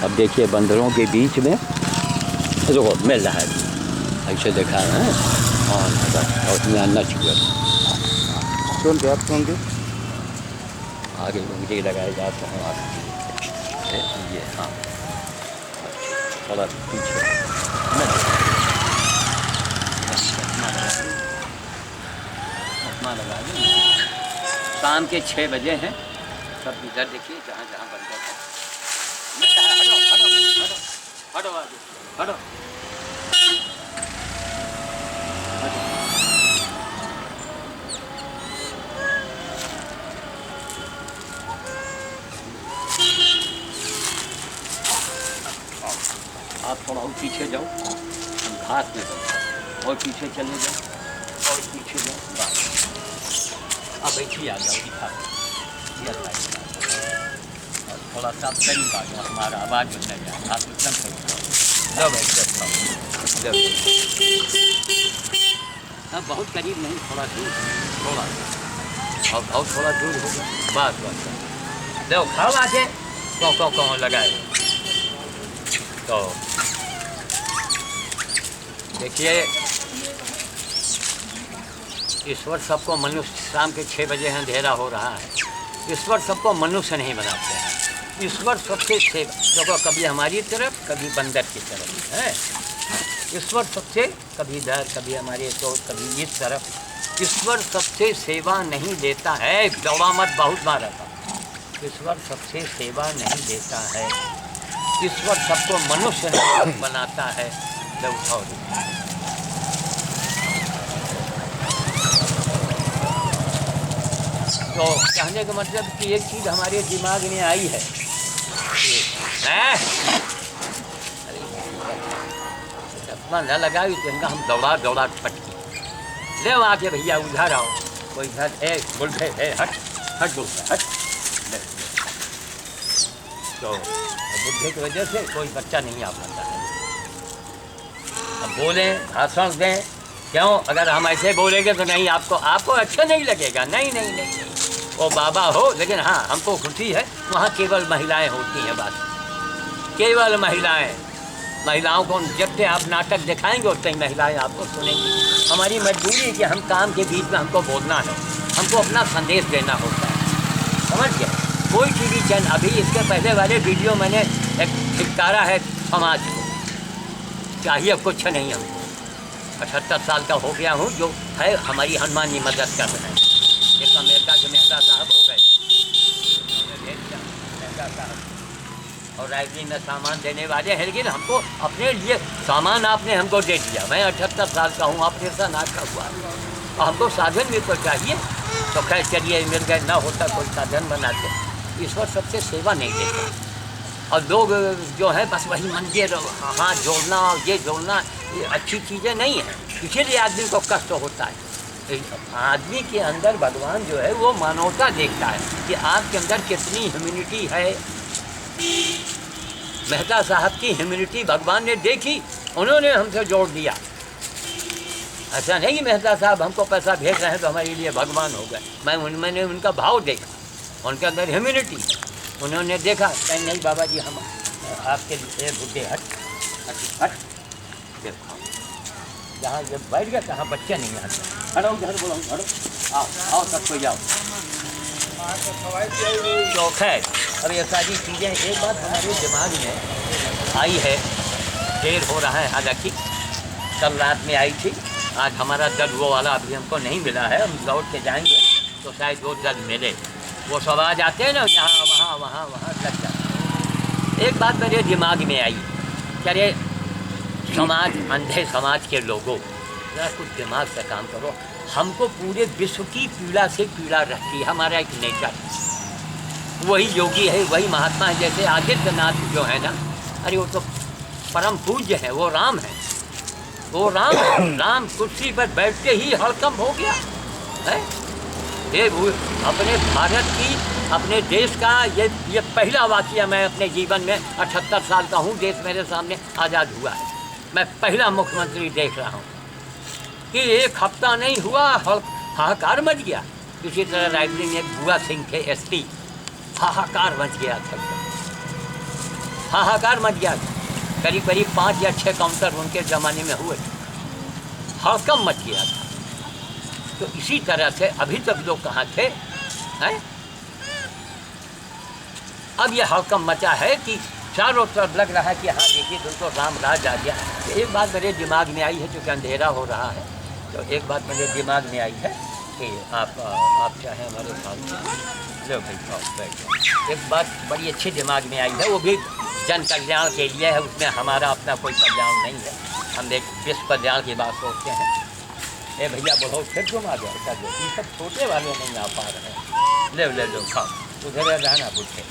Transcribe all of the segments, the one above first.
अब देखिए बंदरों के बीच में देखो मिल रहा है, ऐसे देखा है और यहाँ नच गए। सुन दे, आप सुन दे। आगे उंगली लगाए जाते हैं आपकी ये, हाँ थोड़ा पीछे लगा दी। शाम के 6 बजे हैं, सब इधर देखिए जहाँ जहाँ बंदर है। हटो हटो हटो हटो आगे हटो। आप थोड़ा और पीछे जाओ, हम घास में जाओ और पीछे चले जाओ और पीछे जाओ, बस अब ऐसे आ जाओ दिखा और थोड़ा सा करीब आ जाओ, हमारा आवाज़ बन जाए, आप एकदम करीब जाओ, जब एकदम अब बहुत करीब नहीं, थोड़ा दूर, थोड़ा और थोड़ा दूर होगा, बस बस देखो खाओ आके कौन लगाए। तो देखिए ईश्वर सबको मनुष्य, शाम के 6 बजे अंधेरा हो रहा है, ईश्वर सबको मनुष्य नहीं बनाते हैं, ईश्वर सबसे सेवा, देखो कभी हमारी तरफ कभी बंदर की तरफ है, ईश्वर सबसे कभी इधर कभी हमारे तो कभी इस तरफ, ईश्वर सबसे सेवा नहीं देता है। दौड़ा मत बहुत मारा था, ईश्वर सबसे सेवा नहीं देता है, ईश्वर सबको मनुष्य बनाता है। जब उठाओ तो कहने का मतलब कि एक चीज़ हमारे दिमाग में आई है, अपना न लगाई तो इनका हम दौड़ा फटकी ले आके भैया उधर आओ, कोई घर है बुलभे है, हट हट बुलभे हट। तो बुद्धि की वजह से कोई बच्चा नहीं आ पाता है। अब बोलें भाषण दें, क्यों अगर हम ऐसे बोलेंगे तो नहीं, आपको अच्छा नहीं लगेगा, नहीं वो बाबा हो, लेकिन हाँ हमको खुशी है वहाँ केवल महिलाएं होती हैं, बस केवल महिलाओं को जितने आप नाटक दिखाएंगे उतनी महिलाएं आपको सुनेंगी। हमारी मजबूरी है कि हम काम के बीच में हमको बोलना है, हमको अपना संदेश देना होता है, समझ गए। कोई टीवी चैनल, अभी इसके पहले वाले वीडियो मैंने एक छिटकारा है समाज को, चाहिए कुछ नहीं, हमको 78 साल का हो गया हूँ, जो है हमारी हनुमान जी मदद कर रहे हैं। एक अमेरिका के मेहता साहब हो गए, मेहता साहब और रायगढ़ में सामान देने वाले हैं, लेकिन हमको अपने लिए सामान आपने हमको दे दिया। मैं 78 साल का हूँ, ऑपरेशन आँख हुआ और हमको साधन भी तो चाहिए, तो खैर चलिए मिल गए, ना होता कोई साधन बनाते। ईश्वर सबसे सेवा नहीं देता और लोग जो है बस वही मंदिर हाथ जोड़ना और ये जोड़ना, ये अच्छी चीज़ें नहीं हैं, इसीलिए आदमी को कष्ट होता है। आदमी के अंदर भगवान जो है वो मानवता देखता है कि आपके अंदर कितनी ह्यूमैनिटी है। मेहता साहब की ह्यूमैनिटी भगवान ने देखी, उन्होंने हमसे जोड़ दिया। ऐसा नहीं मेहता साहब हमको पैसा भेज रहे हैं तो हमारे लिए भगवान हो गए। मैंने उनका भाव देखा, उनके अंदर ह्यूमैनिटी, उन्होंने देखा कहीं नहीं बाबा जी हम आपके लिए बुढ़े हट हट हट देखो, जहाँ जब बैठ गया कहाँ बच्चे नहीं आते, हटो घर बोलो हटो, आओ सबको जाओ। तो खैर अब ये सारी चीज़ें, एक बात हमारे दिमाग में आई है, देर हो रहा है, हालांकि कल रात में आई थी, आज हमारा दल वो वाला अभी हमको नहीं मिला है, हम लौट के जाएंगे तो शायद वो दल मिले। वो सब आ जाते हैं ना यहाँ वहाँ लग जाते हैं। एक बात मेरे दिमाग में आई, अरे समाज, अंधे समाज के लोगों, जरा कुछ दिमाग से काम करो। हमको पूरे विश्व की पीड़ा से पीड़ा रहती है, हमारा एक नेचर, वही योगी है, वही महात्मा है। जैसे आदित्यनाथ जो है ना, अरे वो तो परम पूज्य है, वो राम है, वो राम है। राम कुर्सी पर बैठते ही हड़कंप हो गया है। ये अपने भारत की, अपने देश का ये पहला वाक़या मैं अपने जीवन में 78 साल का हूँ, देश मेरे सामने आज़ाद हुआ है, मैं पहला मुख्यमंत्री देख रहा हूँ कि एक हफ्ता नहीं हुआ हाहाकार मच गया। इसी तरह रायबरेली में एक बुआ सिंह थे एसपी, हाहाकार मच गया था। हाहाकार मच गया। करीब करीब 5 या 6 काउंटर उनके ज़माने में हुए, हड़कंप मच गया था। तो इसी तरह से अभी तक लोग कहाँ थे हैं? अब ये हड़कंप मचा है कि चारों तरफ लग रहा है कि हाँ देखिए तुमको राम राज आ गया। तो एक बात मेरे दिमाग में आई है, क्योंकि अंधेरा हो रहा है, तो एक बात मेरे दिमाग में आई है कि आप चाहें हमारे साथ लो भाई आओ बैठो। एक बात बड़ी अच्छी दिमाग में आई है, वो भी जन कल्याण के लिए है, उसमें हमारा अपना कोई कल्याण नहीं है। हम एक विश्व कल्याण की बात सोचते हैं। ए भैया बहुत फिर तुम आ गए कर दो, ये सब छोटे वाले नहीं आ पा रहे हैं। ले लो खाओ, उधर रहना पूछे।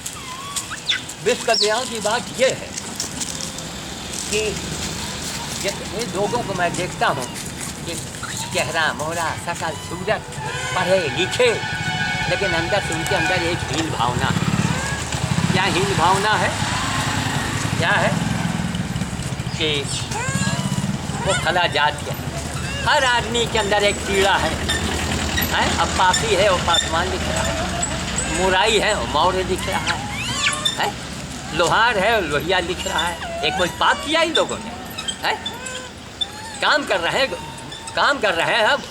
विश्व कल्याण की बात ये है कि जितने लोगों को मैं देखता हूँ कि चेहरा मोहरा सकल सूरत पढ़े लिखे, लेकिन अंदर से उनके अंदर एक हीन भावना है। क्या हीन भावना है? क्या है कि वो फला जात के हर आदमी के अंदर एक कीड़ा है, अब पापी है वो पासवान दिख रहा है, मुराई है वो मौर्य दिख रहा है, लोहार है लोहिया दिख रहा है। एक कोई पाप किया इन लोगों ने है? काम कर रहे हैं अब,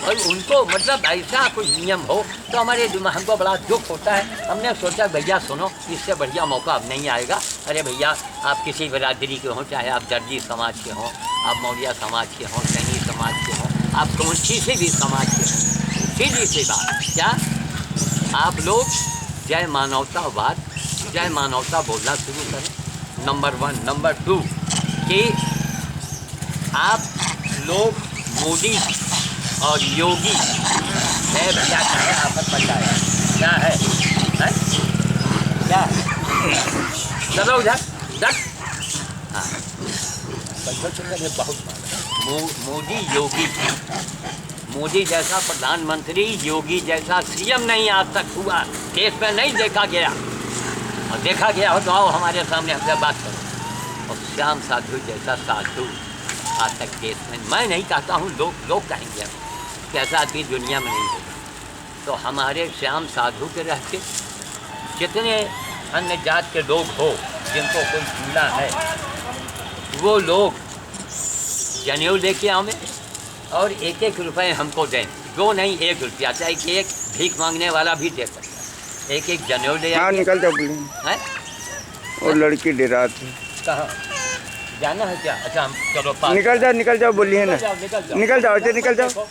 और उनको मतलब ऐसा कुछ नियम हो तो हमारे दिमाग हमको बड़ा दुख होता है। हमने सोचा भैया सुनो, इससे बढ़िया मौका अब नहीं आएगा। अरे भैया आप किसी बिरादरी के हों, चाहे आप दर्जी समाज के हों, आप मौर्य समाज के हों, सैनी समाज के हों, आप कौन से भी समाज के हों, सीधी सी बात क्या आप लोग जय मानवतावाद, जय मानवता बोलना शुरू करें, नंबर 1। नंबर 2 कि आप लोग मोदी और योगी है भैया क्या है आपस बताया क्या है? क्या चलो उधर हाँ बहुत मोदी योगी, मोदी जैसा प्रधानमंत्री, योगी जैसा सीएम नहीं आज तक हुआ, देश में नहीं देखा गया। और देखा गया हो तो आओ हमारे सामने हमसे बात करो। और श्याम साधु जैसा साधु आज तक देश में, मैं नहीं कहता हूँ, लोग कहेंगे कि ऐसा आदमी दुनिया में नहीं होगा। तो हमारे श्याम साधु के रहते जितने अन्य जात के लोग हो जिनको कोई पीड़ा है, वो लोग जनेऊ लेके आवें और 1-1 रुपये हमको दें। 2 नहीं 1 रुपया, चाहे कि एक भीख मांगने वाला भी दे सकता है। 1-1 जनेऊ ले हाँ निकल जाओ हैं। वो लड़की डरा थी, कहाँ जाना है क्या? अच्छा हम चलो पास निकल जाओ बोलिए ना, निकल जाओ ऐसे निकल जाओ।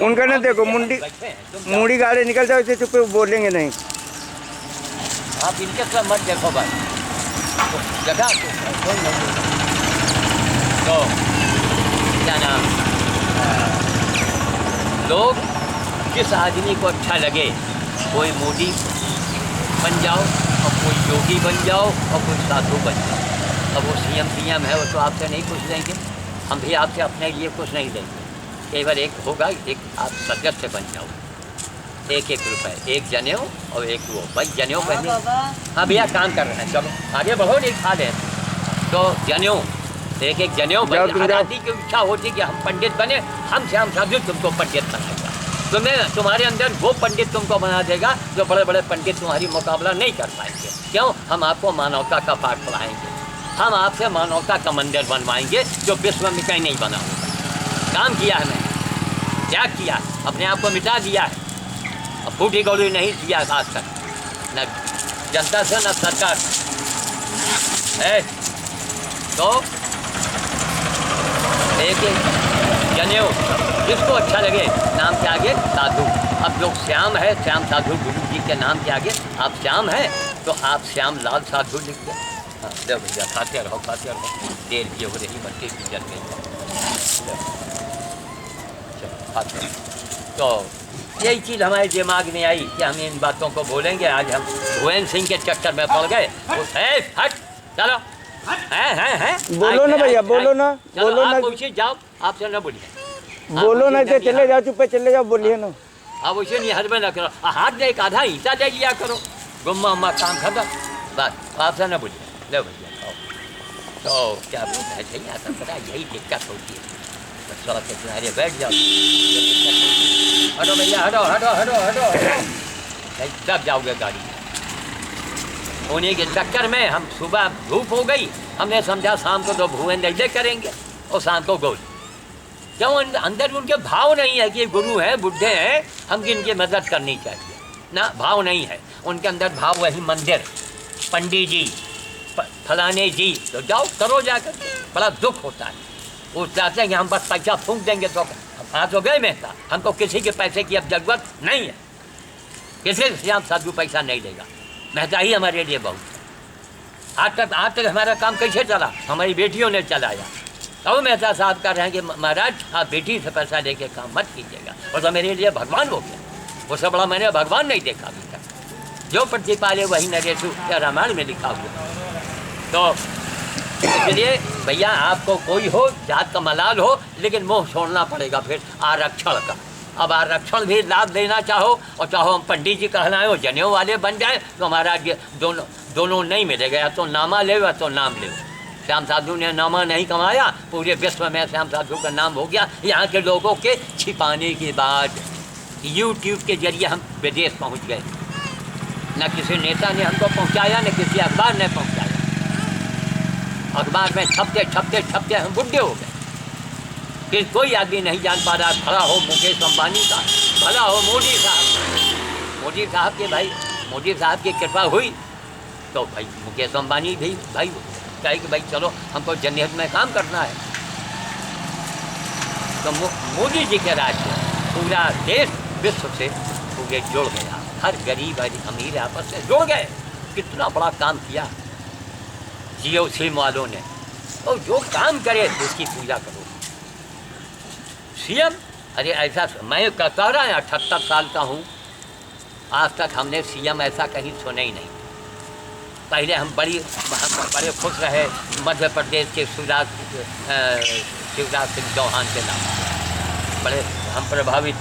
उनका ना देखो मुंडी गाड़े, निकल जाओ ऐसे, चुप बोलेंगे नहीं। आप इनके सब मत देखो भाई, तो जगह तो क्या नाम, लोग जिस आदमी को अच्छा लगे, कोई मोदी बन जाओ और कोई योगी बन जाओ और कोई साधु बन जाओ। अब वो सीएम है, वो तो आपसे नहीं कुछ देंगे, हम भी आपसे अपने लिए कुछ नहीं देंगे। केवल एक होगा, एक आप सदस्य बन जाओ, 1-1 रुपये, 1 जनेऊ और 1 वो भाई जनेऊ पहले। हाँ भैया काम कर रहे हैं, चलो आगे बढ़ो, नहीं खा लें तो जनेऊ, 1-1 जनेऊ। आज़ादी की इच्छा होती कि हम पंडित बने, हम श्याम साधु तुमको पंडित बनाएगा, तुम्हारे अंदर वो पंडित तुमको बना देगा जो बड़े बड़े पंडित तुम्हारी मुकाबला नहीं कर पाएंगे। क्यों? हम आपको मानवता का पाठ पढ़ाएंगे, हम आपसे मानवता का मंदिर बनवाएंगे जो विश्व में कहीं नहीं बना होगा। काम किया है मैंने, त्याग किया, अपने आप को मिटा दिया है, अब फूटी गोली नहीं दिया आज तक, न जनता से न सरकार है। तो 1-1 जनेऊ, जिसको अच्छा लगे, नाम के आगे साधु। अब लोग श्याम है, श्याम साधु गुरु जी के नाम के आगे आप श्याम हैं तो आप श्याम लाल साधु लिख दें। हाँ ले भैया खाते रहो, देर भी हो रही, बच्चे भी जल गई। चलो तो यही चीज़ हमारे दिमाग में आई कि हम इन बातों को बोलेंगे। आज हम भुवन सिंह के चक्कर में पड़ गए। हट चलो हैं बोलो ना भैया, बोलो ना, बोलो ना, पूछिए जाओ, आपसे ना बोलिए, बोलो ना, चले जाओ, चुप चले जाओ, बोलिए ना। आप उसे नहीं हद में न करो, हाथ दे एक आधा ईंटा दे लिया करो, गुम्मा उम्मा काम खत्म, बस आपसे ना बोलिए। लो भैया तो क्या बोलते हैं, चाहिए आता पता, यही दिक्कत होती है। तो सड़क के किनारे बैठ जाओ, हटो भैया, हटो हटो हटो हटो हटो, तब जाओगे गाड़ी। उन्हीं के चक्कर में हम सुबह धूप हो गई, हमने समझा शाम को तो भुवन दे करेंगे और शाम को गोली। क्यों? अंदर उनके भाव नहीं है कि गुरु हैं, बुढ़े हैं, हम इनकी मदद करनी चाहिए ना, भाव नहीं है उनके अंदर। भाव वही मंदिर, पंडित जी, फलाने जी, तो जाओ करो जाकर। बड़ा दुख होता है, वो चाहते हैं कि हम बस पैसा फूंक देंगे तो आ तो गए मेहता, हमको किसी के पैसे की अब जरूरत नहीं है, किसी से हम साधु पैसा नहीं देगा, मेहता ही हमारे लिए बहुत है। आज तक हमारा काम कैसे चला? हमारी बेटियों ने चलाया। तो मेहता साहब कह रहे हैं कि महाराज आप बेटी से पैसा लेके काम मत कीजिएगा, और तो मेरे लिए भगवान हो गया। उससे बड़ा मैंने भगवान नहीं देखा अभी तक। जो प्रतिपाले वही नरेशु, या रामायण में लिखा हुआ। तो इसलिए भैया आपको कोई हो, जात का मलाल हो, लेकिन मोह छोड़ना पड़ेगा फिर आरक्षण का। अब आरक्षण भी लाभ लेना चाहो और चाहो हम पंडित जी कहलाएं और जनेऊ वाले बन जाए, तो महाराज दोनों नहीं मिलेगा। या तो नामा ले या तो नाम ले। श्याम साधु ने नामा नहीं कमाया, पूरे विश्व में श्याम साधु का नाम हो गया। यहाँ के लोगों के छिपाने के बाद यूट्यूब के जरिए हम विदेश पहुँच गए। न किसी नेता ने हमको पहुँचाया, न किसी अखबार ने पहुँचाया। अखबार में छपते हम बुढ़े हो गए कि कोई आदमी नहीं जान पा रहा। भला हो मुकेश अंबानी का, भला हो मोदी साहब के भाई, मोदी साहब की कृपा हुई तो भाई मुकेश अंबानी भी भाई कहे कि भाई चलो हमको जनहित में काम करना है। तो मोदी जी के राज में पूरा देश विश्व से पूरे जुड़ गया, हर गरीब हर अमीर आपस से जुड़ गए। कितना बड़ा काम किया जियो सिम वालों ने। तो जो काम करे उसकी पूजा करो। सीएम, अरे ऐसा मैं कह रहा है 78 साल का हूँ, आज तक हमने सीएम ऐसा कहीं सुना ही नहीं। पहले हम बड़े खुश रहे मध्य प्रदेश के शिवराज सिंह चौहान के नाम, बड़े हम प्रभावित।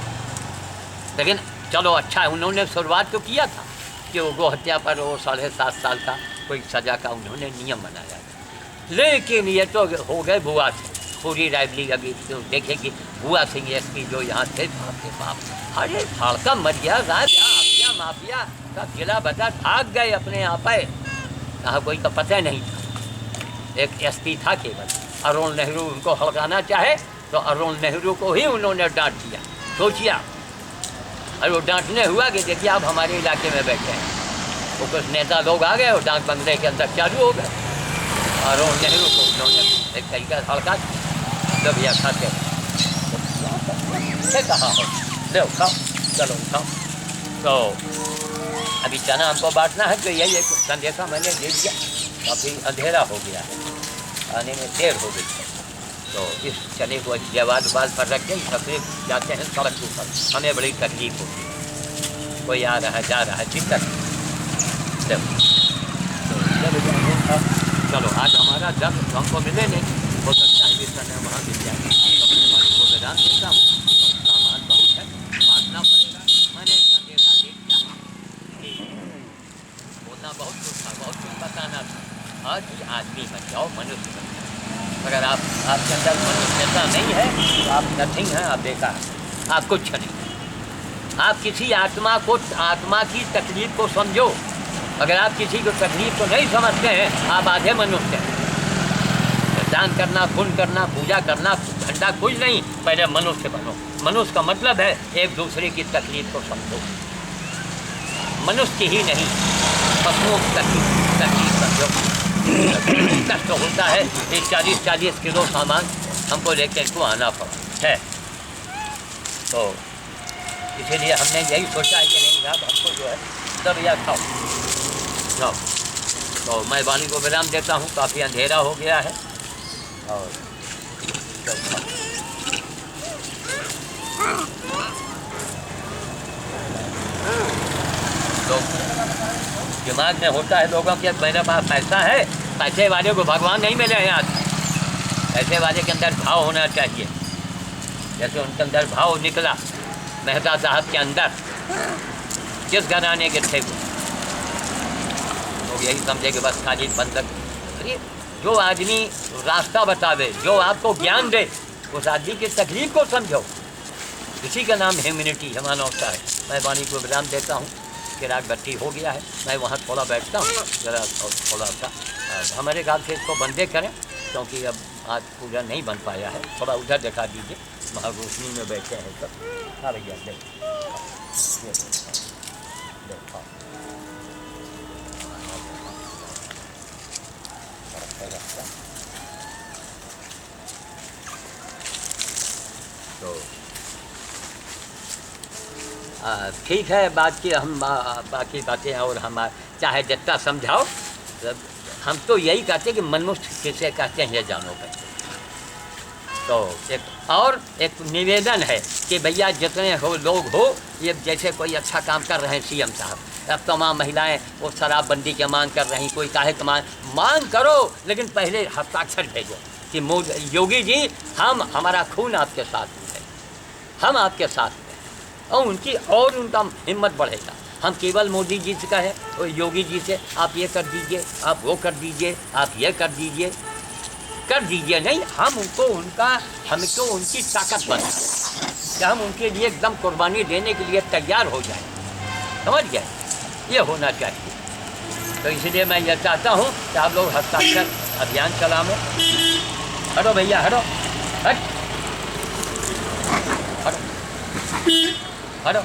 लेकिन चलो अच्छा है, उन्होंने शुरुआत तो किया था कि वो गो हत्या पर वो 7.5 साल का कोई सज़ा का उन्होंने नियम बनाया था। लेकिन ये तो हो गए बुआ से पूरी रायबली। अभी तो देखे कि बुआ सिंह एसपी जो यहाँ थे आपके बाप, अरे फाड़का मर गया, राजा माफिया का जिला बता भाग गए अपने यहाँ पे। यहाँ कोई तो पता नहीं था। एक एसपी था केवल, अरुण नेहरू उनको हड़काना चाहे तो अरुण नेहरू को ही उन्होंने डांट दिया। सोचिया, और वो डांटने हुआ कि देखिए आप हमारे इलाके में बैठे हैं। वो कुछ नेता लोग आ गए और डाक बंगले के अंदर चालू हो गए। अरुण नेहरू को उन्होंने एक तरीका हड़का जब भैया खाते कहा हो ले खाओ, चलो खाओ। तो अभी चना हमको बांटना है, तो यही एक संदेशा मैंने दे दिया। काफ़ी अंधेरा हो गया है, आने में देर हो गई है। तो इस चने को जवाद पर रख के तकलीफ जाते हैं सड़क के ऊपर, हमें बड़ी तकलीफ होती है। कोई आ रहा है जा रहा है, दिक्कत। चलो आज हमारा जब हमको मिले नहीं, हो सकता है इस समय वहाँ मिल जाए। को विराम देता हूँ, सामान बहुत है, बांटना पड़ेगा। मैंने संदेशा दे दिया, बोलना बहुत कुछ था, बहुत कुछ बताना था। आज आदमी बन जाओ, मनुष्य बन जाओ। अगर आपके अंदर मनुष्यता नहीं है तो आप नथिंग हैं, आप बेकार हैं, आप कुछ नहीं। आप किसी आत्मा की तकलीफ को समझो। अगर आप किसी को तकलीफ को नहीं समझते हैं, आप आधे मनुष्य हैं। दान करना, पुण्य करना, पूजा करना, घंटा कुछ नहीं, पहले मनुष्य बनो। मनुष्य का मतलब है एक दूसरे की तकलीफ को समझो। मनुष्य ही नहीं, पशुओं की तकलीफ समझो। कष्ट होता है, ये 40 किलो सामान हमको लेकर इनको आना पड़ा है। तो इसीलिए हमने यही सोचा है कि नहीं साहब हमको जो है सब या खाओ। तो मैं वाणी को विराम देता हूँ, काफ़ी अंधेरा हो गया है। और तो दिमाग में होता है लोगों के मेरे पास पैसा है, पैसे वाले को भगवान नहीं मिले हैं। आज पैसे वाले के अंदर भाव होना चाहिए, जैसे उनके अंदर भाव निकला मेहता साहब के अंदर। किस घराने के थे वो लोग, यही समझे कि बस खाली बंधक। अरे जो आदमी रास्ता बतावे, जो आपको ज्ञान दे, उस आदमी की तकलीफ को समझो। इसी का नाम ह्यूमैनिटी है, मानवता है। मैं वाणी को विराम देता हूँ। चिराग बत्ती हो गया है, मैं वहाँ थोड़ा बैठता हूँ ज़रा, और थोड़ा सा हमारे ख्याल से इसको बंदे करें, क्योंकि अब आज पूजा नहीं बन पाया है। थोड़ा उधर दिखा दीजिए, वहाँ रोशनी में बैठे हैं सब। हाँ भैया देखो, तो ठीक है, बात की हम बाकी बातें और हम चाहे जितना समझाओ, हम तो यही कहते हैं कि मनुष्य किसे कहते हैं ये जानो भाई। तो एक निवेदन है कि भैया जितने हो लोग हो, ये जैसे कोई अच्छा काम कर रहे हैं सीएम साहब, अब तमाम महिलाएं वो शराबबंदी की मांग कर रही, कोई काहे की मांग करो, लेकिन पहले हस्ताक्षर भेजो कि योगी जी हमारा खून आपके साथ है, हम आपके साथ हैं, और उनका हिम्मत बढ़ेगा। हम केवल मोदी जी से कहें और योगी जी से आप ये कर दीजिए, आप वो कर दीजिए, आप ये कर दीजिए नहीं, हमको उनकी ताकत बना कि हम उनके लिए एकदम कुर्बानी देने के लिए तैयार हो जाए, समझ गए? ये होना चाहिए। तो इसलिए मैं ये चाहता हूँ कि आप लोग हस्ताक्षर अभियान चलाएं। हटो भैया, हटो हटो।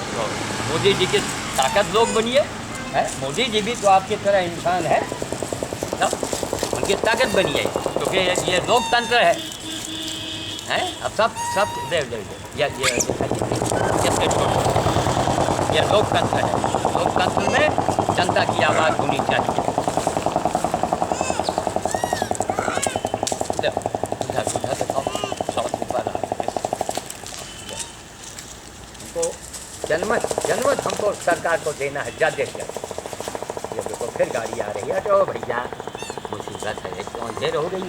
तो मोदी जी की ताकत लोग बनिए, है मोदी जी भी तो आपकी तरह इंसान है, उनकी ताकत बनिए, क्योंकि ये लोकतंत्र है। अब सब दे ये लोकतंत्र है, लोकतंत्र में जनता की आवाज़ होनी चाहिए। जनमत हमको सरकार को देना है ज़्यादा से ज़्यादा। ये देखो फिर गाड़ी आ रही है, तो भैया मुसीबत है, तो देर हो गई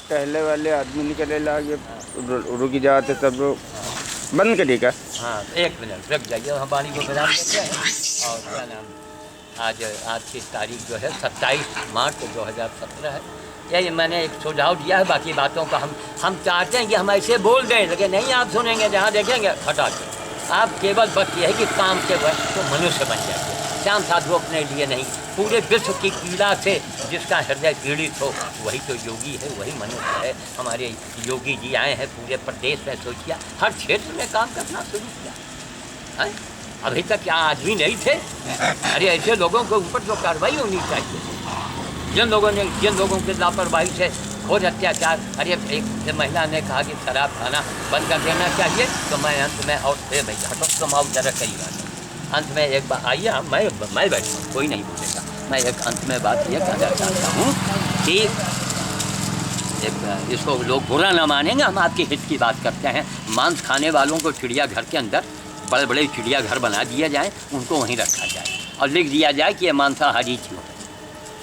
टहले वाले आदमी निकले लागे रुकी जाते सब बंद करिएगा। हाँ, एक मिनट रुक जाइए, हम पानी को विराम देते हैं। और क्या नाम, आज की तारीख जो है 27 मार्च 2017 है। यही मैंने एक सुझाव दिया है, बाकी बातों का हम चाहते हैं कि हम ऐसे बोल दें, लेकिन नहीं आप सुनेंगे, जहाँ देखेंगे हटा के। आप केवल बस ये है कि काम के वक्त तो मनुष्य बन जाइए। श्याम साधु अपने लिए नहीं, पूरे विश्व की पीड़ा से जिसका हृदय पीड़ित हो वही तो योगी है, वही मनुष्य है। हमारे योगी जी आए हैं पूरे प्रदेश में, सोचिए हर क्षेत्र में काम करना शुरू किया है। अभी तक क्या आदमी नहीं थे? अरे ऐसे लोगों के ऊपर तो कार्रवाई होनी चाहिए। जिन लोगों की लापरवाही से घोर अत्याचार, अरे एक महिला ने कहा कि शराब खाना बंद कर देना चाहिए, तो मैं अंत में, और भैया हटो तुम आओ जरा कई बात अंत में एक बात आइए, मैं बैठूँ, कोई नहीं बोलेगा। मैं एक अंत में बात ये कहना चाहता हूँ कि इसको लोग बुरा ना मानेंगे, हम आपके हित की बात करते हैं। मांस खाने वालों को चिड़ियाघर के अंदर बड़े बड़े चिड़ियाघर बना दिया जाए, उनको वहीं रखा जाए और लिख दिया जाए कि ये मांसाहारी थी।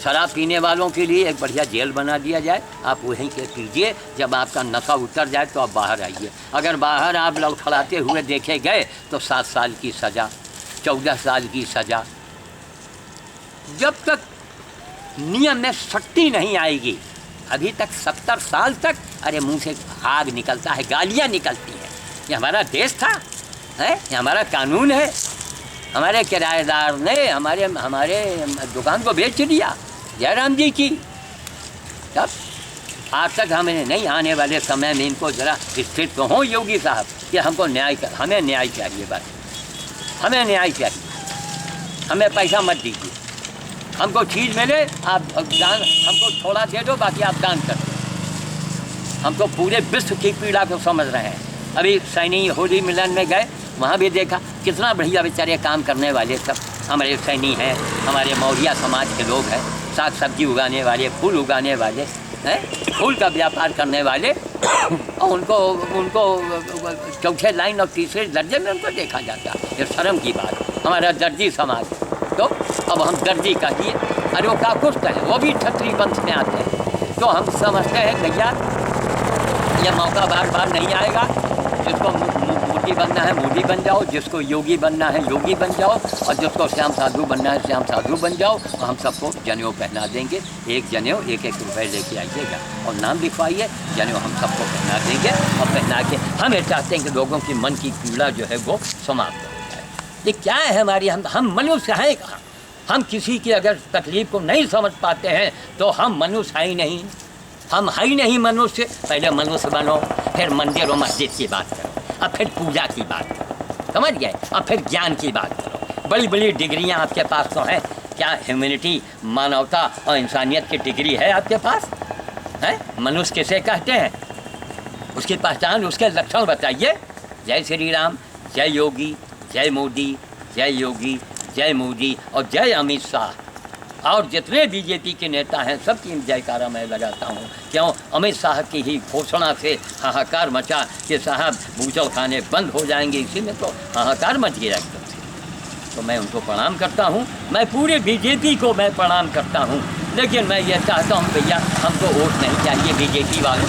शराब पीने वालों के लिए एक बढ़िया जेल बना दिया जाए, आप वहीं के पीजिए, जब आपका नशा उतर जाए तो आप बाहर आइए। अगर बाहर आप लड़खड़ाते हुए देखे गए तो 7 साल की सज़ा, 14 साल की सज़ा। जब तक नियम में सख्ती नहीं आएगी, अभी तक 70 साल तक अरे मुंह से आग निकलता है, गालियाँ निकलती हैं। ये हमारा देश था, है ये हमारा कानून है। हमारे किराएदार ने हमारे दुकान को बेच दिया जयराम जी की। तब आज तक हमें नहीं, आने वाले समय में इनको ज़रा स्थिर तो हो योगी साहब कि हमको हमें न्याय चाहिए, बस हमें न्याय चाहिए। हमें पैसा मत दीजिए, हमको चीज़ मिले, आप दान हमको थोड़ा दे दो, बाकी आप दान कर दो। हमको पूरे विश्व की पीड़ा को समझ रहे हैं। अभी सैनी होली मिलन में गए, वहाँ भी देखा कितना बढ़िया बेचारे काम करने वाले सब हमारे सैनी हैं, हमारे मौर्या समाज के लोग हैं, साग सब्जी उगाने वाले, फूल उगाने वाले हैं, फूल का व्यापार करने वाले, और उनको चौथे लाइन और तीसरे दर्जे में उनको देखा जाता है। ये शर्म की बात, हमारा दर्जी समाज। तो अब हम दर्जी का दिए, अरे वो का कुछ कहें, वो भी क्षत्रिय वंश में आते हैं। तो हम समझते हैं भैया ये मौका बार बार नहीं आएगा, जिसको मोदी बनना है मोदी बन जाओ, जिसको योगी बनना है योगी बन जाओ, और जिसको श्याम साधु बनना है श्याम साधु बन जाओ। हम सबको जनेऊ पहना देंगे, एक जनेऊ 1-1 रुपये लेके आइएगा और नाम लिखवाइए, जनेऊ हम सबको पहना देंगे। और पहना के हमें चाहते हैं कि लोगों की मन की पीड़ा जो है वो समाप्त हो जाए। ये क्या है हमारी, हम मनुष्य हैं कहाँ? हम किसी की अगर तकलीफ़ को नहीं समझ पाते हैं तो हम मनुष्य हैं ही नहीं, हम है ही नहीं मनुष्य। पहले मनुष्य बनो, फिर मंदिर और मस्जिद की बात करो, अब फिर पूजा की बात करो, समझ गए? अब फिर ज्ञान की बात करो। बड़ी बड़ी डिग्रियां आपके पास तो हैं, क्या ह्यूमैनिटी, मानवता और इंसानियत की डिग्री है आपके पास? है? मनुष्य किसे कहते हैं? उसकी पहचान, उसके लक्षण बताइए। जय श्री राम, जय योगी, जय मोदी, जय योगी, जय मोदी और जय अमित शाह। और जितने बीजेपी के नेता हैं सबकी जयकारा मैं लगाता हूँ। क्यों? अमित शाह की ही घोषणा से हाहाकार मचा कि साहब बूचल खाने बंद हो जाएंगे, इसी में तो हाहाकार मच गया एकदम से। तो मैं उनको प्रणाम करता हूँ, मैं पूरे बीजेपी को मैं प्रणाम करता हूँ। लेकिन मैं ये चाहता हूँ भैया, हमको वोट नहीं चाहिए बीजेपी वालों।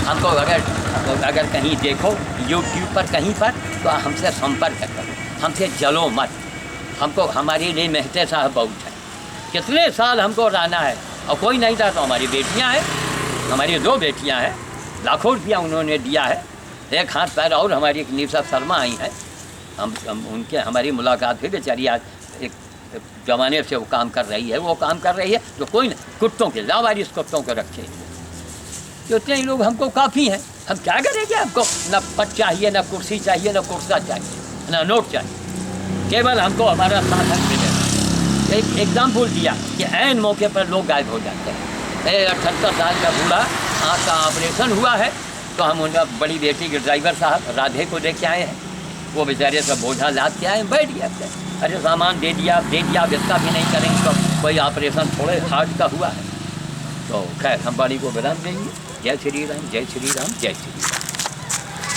हमको अगर कहीं देखो यूट्यूब पर कहीं पर तो हमसे संपर्क करो, हमसे जलो मत। हमको हमारे लिए मेहते साहब बहुत है, कितने साल हमको रहना है और कोई नहीं था। तो हमारी बेटियां हैं, हमारी 2 बेटियां हैं, लाखों रुपया उन्होंने दिया है। एक हाथ पैर और हमारी एक निशा शर्मा आई हैं, हम उनके हमारी मुलाकात हुई। बेचारी आज एक जमाने से वो काम कर रही है, वो काम कर रही है तो कोई नहीं, कुत्तों के लावारिस कुत्तों को रखे। तो इतने ही लोग हमको काफ़ी हैं। हम क्या करेंगे? हमको न पद चाहिए, न कुर्सी चाहिए, न कुर्सा चाहिए, न नोट चाहिए, केवल हमको हमारा साधन मिले। एक एग्जाम्पल दिया कि ऐन मौके पर लोग गायब हो जाते हैं। 78 साल का बूढ़ा आँख का ऑपरेशन हुआ है तो हम उनका बड़ी बेटी के ड्राइवर साहब राधे को लेके आए हैं। वो बेचारे सब बोझा लाद के आए, बैठ गया। अरे सामान दे दिया, इसका भी नहीं करेंगे तो कोई ऑपरेशन थोड़े हार्ट का हुआ है। तो खैर हम वाणी को विराम देंगे। जय श्री राम, जय श्री राम, जय श्री राम।